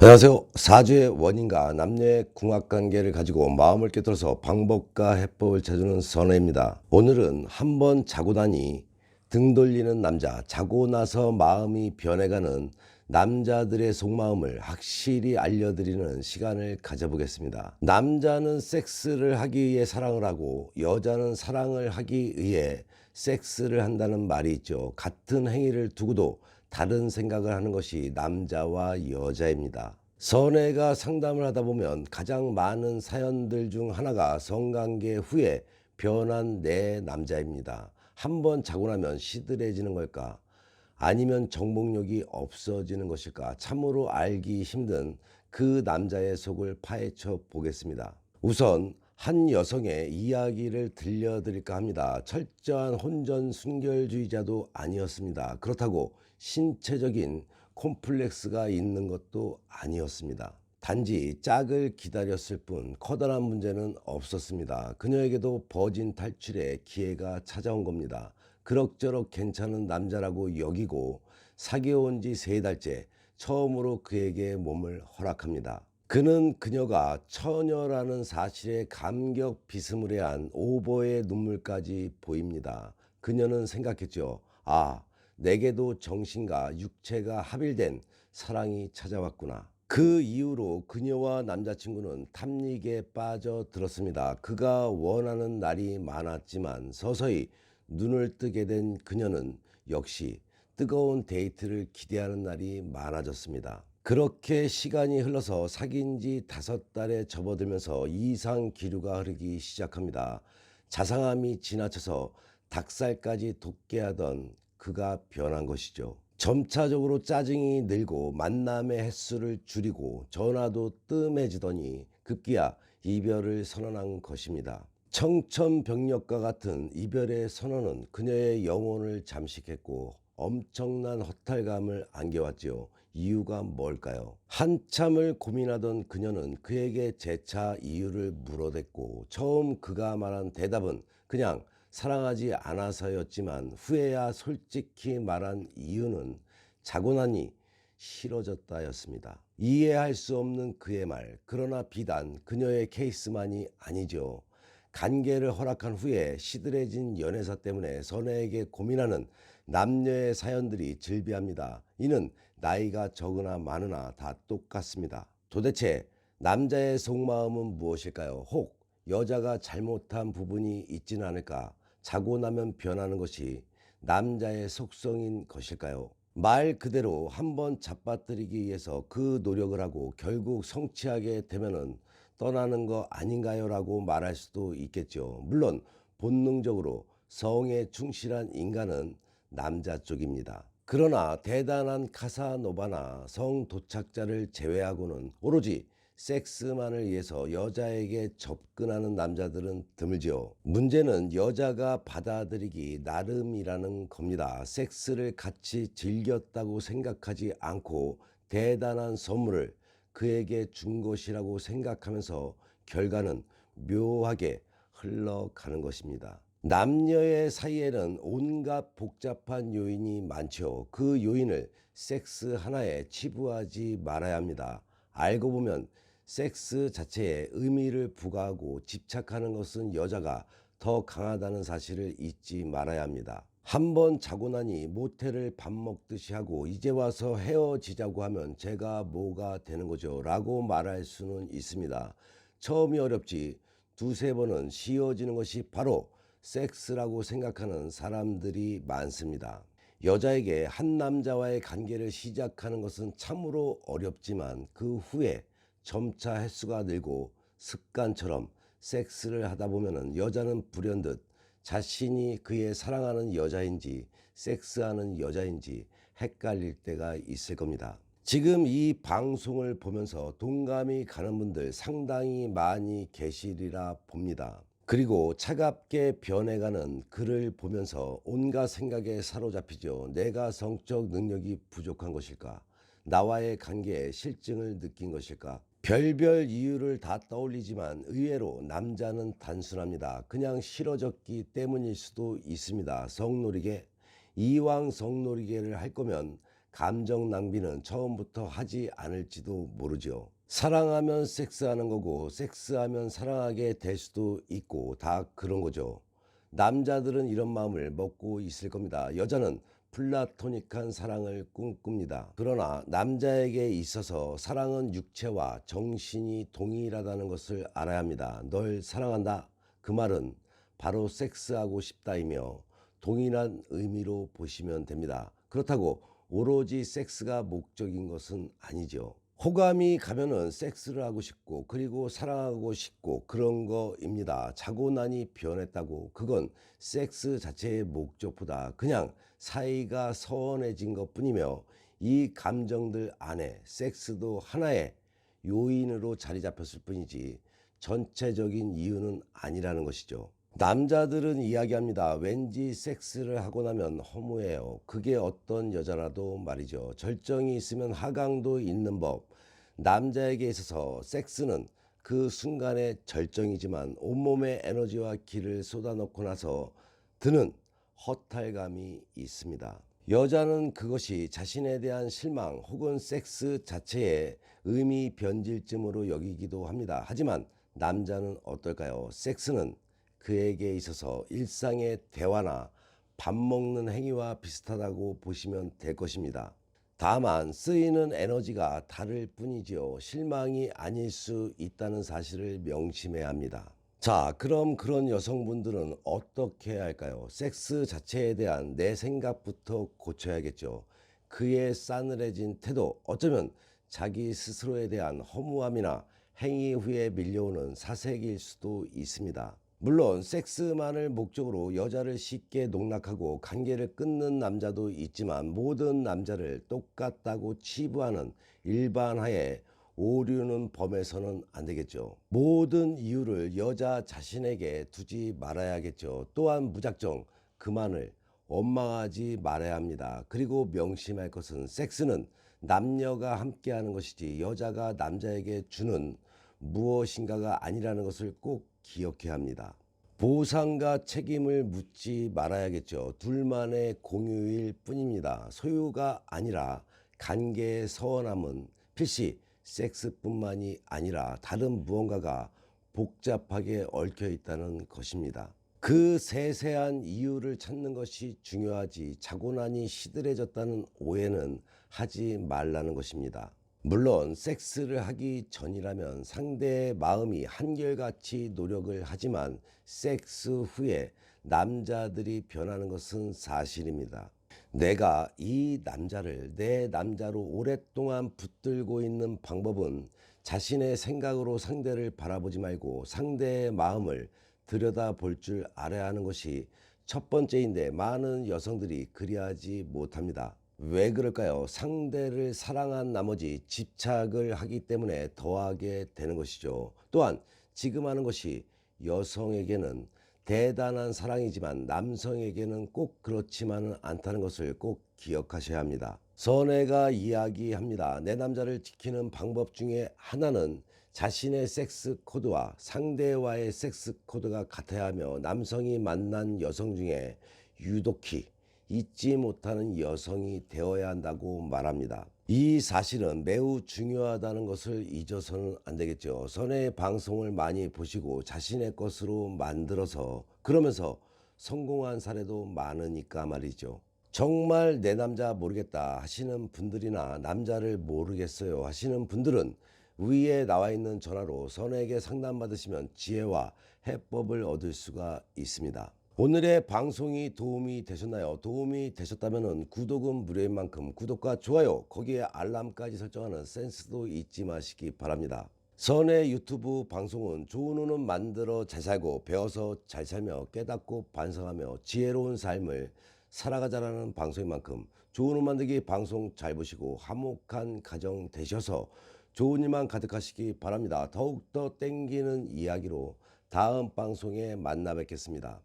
안녕하세요. 사주의 원인과 남녀의 궁합관계를 가지고 마음을 꿰뚫어서 방법과 해법을 찾는 선혜입니다. 오늘은 한번 자고 나니 등 돌리는 남자, 자고 나서 마음이 변해가는 남자들의 속마음을 확실히 알려드리는 시간을 가져보겠습니다. 남자는 섹스를 하기 위해 사랑을 하고 여자는 사랑을 하기 위해 섹스를 한다는 말이 있죠. 같은 행위를 두고도 다른 생각을 하는 것이 남자와 여자입니다. 선혜가 상담을 하다 보면 가장 많은 사연들 중 하나가 성관계 후에 변한 내 남자입니다. 한번 자고 나면 시들해지는 걸까? 아니면 정복력이 없어지는 것일까? 참으로 알기 힘든 그 남자의 속을 파헤쳐 보겠습니다. 우선 한 여성의 이야기를 들려드릴까 합니다. 철저한 혼전 순결주의자도 아니었습니다. 그렇다고 신체적인 콤플렉스가 있는 것도 아니었습니다. 단지 짝을 기다렸을 뿐 커다란 문제는 없었습니다. 그녀에게도 버진 탈출의 기회가 찾아온 겁니다. 그럭저럭 괜찮은 남자라고 여기고 사귀어온 지 3달째 처음으로 그에게 몸을 허락합니다. 그는 그녀가 처녀라는 사실에 감격 비스무리한 오버의 눈물까지 보입니다. 그녀는 생각했죠. 아, 내게도 정신과 육체가 합일된 사랑이 찾아왔구나. 그 이후로 그녀와 남자친구는 탐닉에 빠져들었습니다. 그가 원하는 날이 많았지만 서서히 눈을 뜨게 된 그녀는 역시 뜨거운 데이트를 기대하는 날이 많아졌습니다. 그렇게 시간이 흘러서 사귄 지 5달에 접어들면서 이상 기류가 흐르기 시작합니다. 자상함이 지나쳐서 닭살까지 돋게 하던 그가 변한 것이죠. 점차적으로 짜증이 늘고 만남의 횟수를 줄이고 전화도 뜸해지더니 급기야 이별을 선언한 것입니다. 청천벽력과 같은 이별의 선언은 그녀의 영혼을 잠식했고 엄청난 허탈감을 안겨왔지요. 이유가 뭘까요? 한참을 고민하던 그녀는 그에게 재차 이유를 물어댔고 처음 그가 말한 대답은 그냥 사랑하지 않아서였지만 후에야 솔직히 말한 이유는 자고 나니 싫어졌다였습니다. 이해할 수 없는 그의 말, 그러나 비단 그녀의 케이스만이 아니죠. 관계를 허락한 후에 시들해진 연애사 때문에 선혜에게 고민하는 남녀의 사연들이 즐비합니다. 이는 나이가 적으나 많으나 다 똑같습니다. 도대체 남자의 속마음은 무엇일까요? 혹 여자가 잘못한 부분이 있지는 않을까? 자고 나면 변하는 것이 남자의 속성인 것일까요? 말 그대로 한번 잡아뜨리기 위해서 그 노력을 하고 결국 성취하게 되면은 떠나는 거 아닌가요? 라고 말할 수도 있겠죠. 물론 본능적으로 성에 충실한 인간은 남자 쪽입니다. 그러나 대단한 카사노바나 성 도착자를 제외하고는 오로지 섹스만을 위해서 여자에게 접근하는 남자들은 드물지요. 문제는 여자가 받아들이기 나름이라는 겁니다. 섹스를 같이 즐겼다고 생각하지 않고 대단한 선물을 그에게 준 것이라고 생각하면서 결과는 묘하게 흘러가는 것입니다. 남녀의 사이에는 온갖 복잡한 요인이 많죠. 그 요인을 섹스 하나에 치부하지 말아야 합니다. 알고 보면 섹스 자체에 의미를 부과하고 집착하는 것은 여자가 더 강하다는 사실을 잊지 말아야 합니다. 한번 자고 나니 모텔을 밥 먹듯이 하고 이제 와서 헤어지자고 하면 제가 뭐가 되는 거죠? 라고 말할 수는 있습니다. 처음이 어렵지 2~3번은 쉬워지는 것이 바로 섹스라고 생각하는 사람들이 많습니다. 여자에게 한 남자와의 관계를 시작하는 것은 참으로 어렵지만 그 후에 점차 횟수가 늘고 습관처럼 섹스를 하다 보면 여자는 불현듯 자신이 그의 사랑하는 여자인지 섹스하는 여자인지 헷갈릴 때가 있을 겁니다. 지금 이 방송을 보면서 동감이 가는 분들 상당히 많이 계시리라 봅니다. 그리고 차갑게 변해가는 그를 보면서 온갖 생각에 사로잡히죠. 내가 성적 능력이 부족한 것일까? 나와의 관계에 실증을 느낀 것일까? 별별 이유를 다 떠올리지만 의외로 남자는 단순합니다. 그냥 싫어졌기 때문일 수도 있습니다. 성놀이계, 이왕 성놀이계를 할 거면 감정 낭비는 처음부터 하지 않을지도 모르죠. 사랑하면 섹스하는 거고 섹스하면 사랑하게 될 수도 있고 다 그런 거죠. 남자들은 이런 마음을 먹고 있을 겁니다. 여자는 플라토닉한 사랑을 꿈꿉니다. 그러나 남자에게 있어서 사랑은 육체와 정신이 동일하다는 것을 알아야 합니다. 널 사랑한다. 그 말은 바로 섹스하고 싶다이며 동일한 의미로 보시면 됩니다. 그렇다고 오로지 섹스가 목적인 것은 아니죠. 호감이 가면은 섹스를 하고 싶고 그리고 사랑하고 싶고 그런 거입니다. 자고 나니 변했다고 그건 섹스 자체의 목적보다 그냥 사이가 서운해진 것뿐이며 이 감정들 안에 섹스도 하나의 요인으로 자리 잡혔을 뿐이지 전체적인 이유는 아니라는 것이죠. 남자들은 이야기합니다. 왠지 섹스를 하고 나면 허무해요. 그게 어떤 여자라도 말이죠. 절정이 있으면 하강도 있는 법. 남자에게 있어서 섹스는 그 순간의 절정이지만 온몸의 에너지와 기를 쏟아놓고 나서 드는 허탈감이 있습니다. 여자는 그것이 자신에 대한 실망 혹은 섹스 자체의 의미 변질쯤으로 여기기도 합니다. 하지만 남자는 어떨까요? 섹스는 그에게 있어서 일상의 대화나 밥 먹는 행위와 비슷하다고 보시면 될 것입니다. 다만 쓰이는 에너지가 다를 뿐이지요. 실망이 아닐 수 있다는 사실을 명심해야 합니다. 자, 그럼 그런 여성분들은 어떻게 해야 할까요? 섹스 자체에 대한 내 생각부터 고쳐야겠죠. 그의 싸늘해진 태도, 어쩌면 자기 스스로에 대한 허무함이나 행위 후에 밀려오는 사색일 수도 있습니다. 물론 섹스만을 목적으로 여자를 쉽게 농락하고 관계를 끊는 남자도 있지만 모든 남자를 똑같다고 치부하는 일반화에 오류는 범해서는 안 되겠죠. 모든 이유를 여자 자신에게 두지 말아야겠죠. 또한 무작정 그만을 원망하지 말아야 합니다. 그리고 명심할 것은 섹스는 남녀가 함께하는 것이지 여자가 남자에게 주는 무엇인가가 아니라는 것을 꼭 기억해야 합니다. 보상과 책임을 묻지 말아야겠죠. 둘만의 공유일 뿐입니다. 소유가 아니라 관계의 서운함은 필시 섹스뿐만이 아니라 다른 무언가가 복잡하게 얽혀 있다는 것입니다. 그 세세한 이유를 찾는 것이 중요하지 자고 나니 시들해졌다는 오해는 하지 말라는 것입니다. 물론 섹스를 하기 전이라면 상대의 마음이 한결같이 노력을 하지만 섹스 후에 남자들이 변하는 것은 사실입니다. 내가 이 남자를 내 남자로 오랫동안 붙들고 있는 방법은 자신의 생각으로 상대를 바라보지 말고 상대의 마음을 들여다볼 줄 알아야 하는 것이 첫 번째인데 많은 여성들이 그리하지 못합니다. 왜 그럴까요? 상대를 사랑한 나머지 집착을 하기 때문에 더하게 되는 것이죠. 또한 지금 하는 것이 여성에게는 대단한 사랑이지만 남성에게는 꼭 그렇지만은 않다는 것을 꼭 기억하셔야 합니다. 선혜가 이야기합니다. 내 남자를 지키는 방법 중에 하나는 자신의 섹스 코드와 상대와의 섹스 코드가 같아야 하며 남성이 만난 여성 중에 유독히 잊지 못하는 여성이 되어야 한다고 말합니다. 이 사실은 매우 중요하다는 것을 잊어서는 안 되겠죠. 선의 방송을 많이 보시고 자신의 것으로 만들어서 그러면서 성공한 사례도 많으니까 말이죠. 정말 내 남자 모르겠다 하시는 분들이나 남자를 모르겠어요 하시는 분들은 위에 나와 있는 전화로 선에게 상담받으시면 지혜와 해법을 얻을 수가 있습니다. 오늘의 방송이 도움이 되셨나요? 도움이 되셨다면 구독은 무료인 만큼 구독과 좋아요 거기에 알람까지 설정하는 센스도 잊지 마시기 바랍니다. 선의 유튜브 방송은 좋은 후는 만들어 잘 살고 배워서 잘 살며 깨닫고 반성하며 지혜로운 삶을 살아가자라는 방송인 만큼 좋은 후 만들기 방송 잘 보시고 화목한 가정 되셔서 좋은 일만 가득하시기 바랍니다. 더욱더 땡기는 이야기로 다음 방송에 만나 뵙겠습니다.